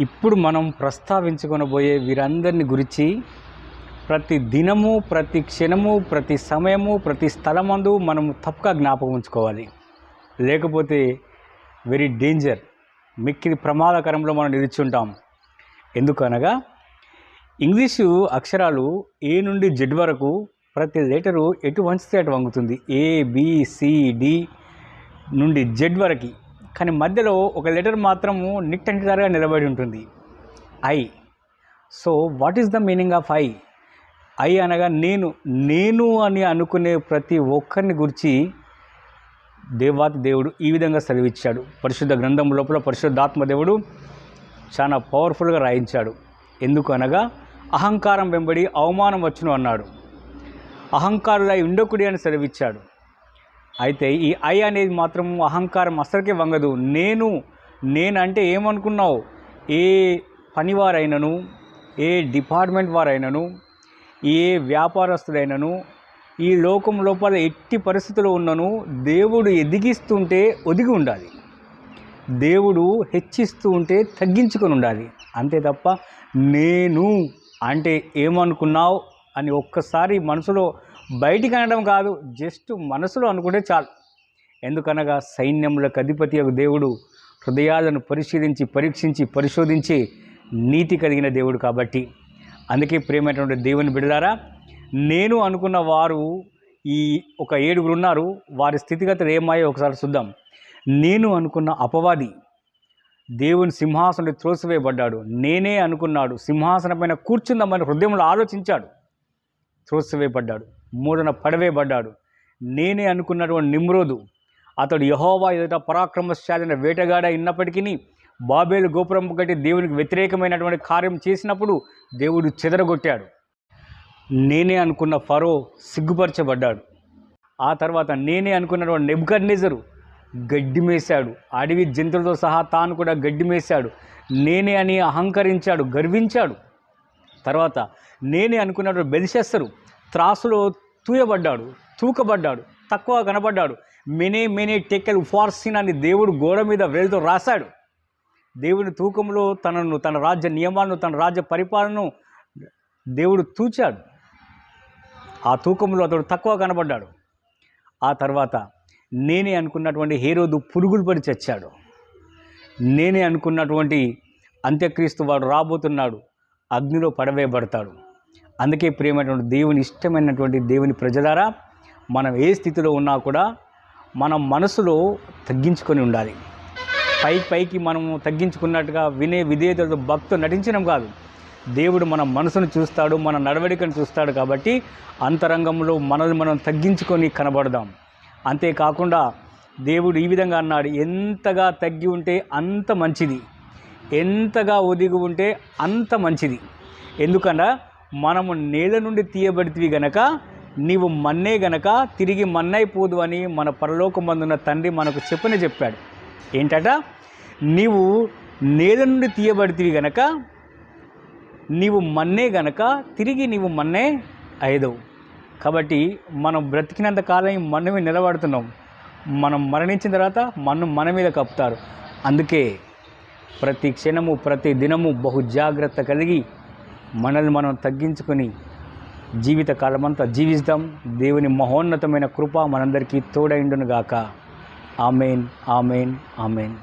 ఇప్పుడు మనం ప్రస్తావించుకొనబోయే వీరందరిని గురించి ప్రతి దినము, ప్రతి క్షణము, ప్రతి సమయము, ప్రతి స్థలమందు మనము తప్పక జ్ఞాపకం ఉంచుకోవాలి. లేకపోతే వెరీ డేంజర్, మిక్కిలి ప్రమాదకరంలో మనం నిలిచుంటాం. ఎందుకనగా ఇంగ్లీషు అక్షరాలు ఏ నుండి జెడ్ వరకు ప్రతి లెటరు ఎటు వంచితే అటు వంగుతుంది. ABCD నుండి జెడ్ వరకు. కానీ మధ్యలో ఒక లెటర్ మాత్రము నిట్టంటిదారుగా నిలబడి ఉంటుంది, I. So what is the meaning of I? I అనగా నేను అని అనుకునే ప్రతి ఒక్కరిని గురించి దేవాతి దేవుడు ఈ విధంగా సెలవిచ్చాడు. పరిశుద్ధ గ్రంథం లోపల పరిశుద్ధాత్మ దేవుడు చాలా పవర్ఫుల్గా రాయించాడు. ఎందుకు అనగా అహంకారం వెంబడి అవమానం వచ్చును అన్నాడు. అహంకారులై ఉండకుడి అని సెలవిచ్చాడు. అయితే ఈ ఐ అనేది మాత్రం అహంకారం అసలుకే వంగదు. నేనంటే ఏమనుకున్నావు? ఏ పనివారైనను, ఏ డిపార్ట్మెంట్ వారైనను, ఏ వ్యాపారస్తుడైనను, ఈ లోకం లోపల ఎట్టి పరిస్థితుల్లో ఉన్నను దేవుడు ఎదిగిస్తుంటే ఒదిగి ఉండాలి, దేవుడు హెచ్చిస్తూ ఉంటే తగ్గించుకొని ఉండాలి. అంతే తప్ప నేను అంటే ఏమనుకున్నావు అని ఒక్కసారి మనసులో బయటికి అనడం కాదు, జస్ట్ మనసులో అనుకుంటే చాలు. ఎందుకనగా సైన్యములకు అధిపతి దేవుడు హృదయాలను పరిశీలించి పరీక్షించి పరిశోధించి నీతి కలిగిన దేవుడు కాబట్టి. అందుకే ప్రియమైనటువంటి దేవుని బిడ్డలారా, నేను అనుకున్న వారు ఈ ఒక 7 ఉన్నారు. వారి స్థితిగతులు ఏమాయో ఒకసారి చూద్దాం. నేను అనుకున్న అపవాది దేవుని సింహాసనం త్రోసివేయబడ్డాడు. నేనే అనుకున్నాడు, సింహాసనం పైన కూర్చుందామని హృదయంలో ఆలోచించాడు, త్రోసివేయబడ్డాడు, మూడన పడవేయబడ్డాడు. నేనే అనుకున్నటువంటి నిమ్రోదు, అతడు యెహోవా ఎదుట పరాక్రమశాలిన వేటగాడ అయినప్పటికీ బాబేలు గోపురం కట్టి దేవునికి వ్యతిరేకమైనటువంటి కార్యం చేసినప్పుడు దేవుడు చెదరగొట్టాడు. నేనే అనుకున్న ఫరో సిగ్గుపరచబడ్డాడు. ఆ తర్వాత నేనే అనుకున్నటువంటి నెబుకద్నెజరు గడ్డి మేశాడు, అడవి జంతువులతో సహా తాను కూడా గడ్డి మేశాడు. నేనే అని అహంకరించాడు, గర్వించాడు. తర్వాత నేనే అనుకున్నటువంటి బెల్షస్సరు త్రాసులో తూకబడ్డాడు, తక్కువ కనబడ్డాడు. మెనే టెకెల్ ఫార్సిన్ అని దేవుడు గోడ మీద వేలుతో రాశాడు. దేవుని తూకంలో తన రాజ్య నియమాలను, తన రాజ్య పరిపాలనను దేవుడు తూచాడు. ఆ తూకంలో అతడు తక్కువ కనబడ్డాడు. ఆ తర్వాత నేనే అనుకున్నటువంటి హేరోదు పురుగులు పడి చచ్చాడు. నేనే అనుకున్నటువంటి అంత్యక్రీస్తు వాడు రాబోతున్నాడు, అగ్నిలో పడవేయబడతాడు. అందుకే ప్రియమైనటువంటి దేవుని ఇష్టమైనటువంటి దేవుని ప్రజలారా, మనం ఏ స్థితిలో ఉన్నా కూడా మనం మనసులో తగ్గించుకొని ఉండాలి. పైకి మనము తగ్గించుకున్నట్టుగా వినే విధేయతతో భక్తితో నటించడం కాదు. దేవుడు మన మనసును చూస్తాడు, మన నడవడికను చూస్తాడు. కాబట్టి అంతరంగంలో మనల్ని మనం తగ్గించుకొని కనబడదాం. అంతేకాకుండా దేవుడు ఈ విధంగా అన్నాడు, ఎంతగా తగ్గి ఉంటే అంత మంచిది, ఎంతగా ఒదిగి ఉంటే అంత మంచిది. ఎందుకన్నా మనము నేల నుండి తీయబడితివి గనక నీవు మన్నే గనక తిరిగి మన్నైపోదు అని మన పరలోకమందున్న తండ్రి మనకు చెప్పాడు. ఏంటట? నీవు నేల నుండి తీయబడితివి గనక నీవు మన్నే గనక తిరిగి నీవు మన్నే అయ్యదవు. కాబట్టి మనం బ్రతికినంత కాలం మన్ను మీద నిలబడుతున్నాం. మనం మరణించిన తర్వాత మన్ను మన మీద కప్పుతారు. అందుకే ప్రతి క్షణము ప్రతి దినము బహు జాగ్రత్త కలిగి మనల్ని మనం తగ్గించుకొని జీవితకాలమంతా జీవిస్తాం. దేవుని మహోన్నతమైన కృప మనందరికీ తోడైండును గాక. ఆమేన్, ఆమేన్, ఆమేన్.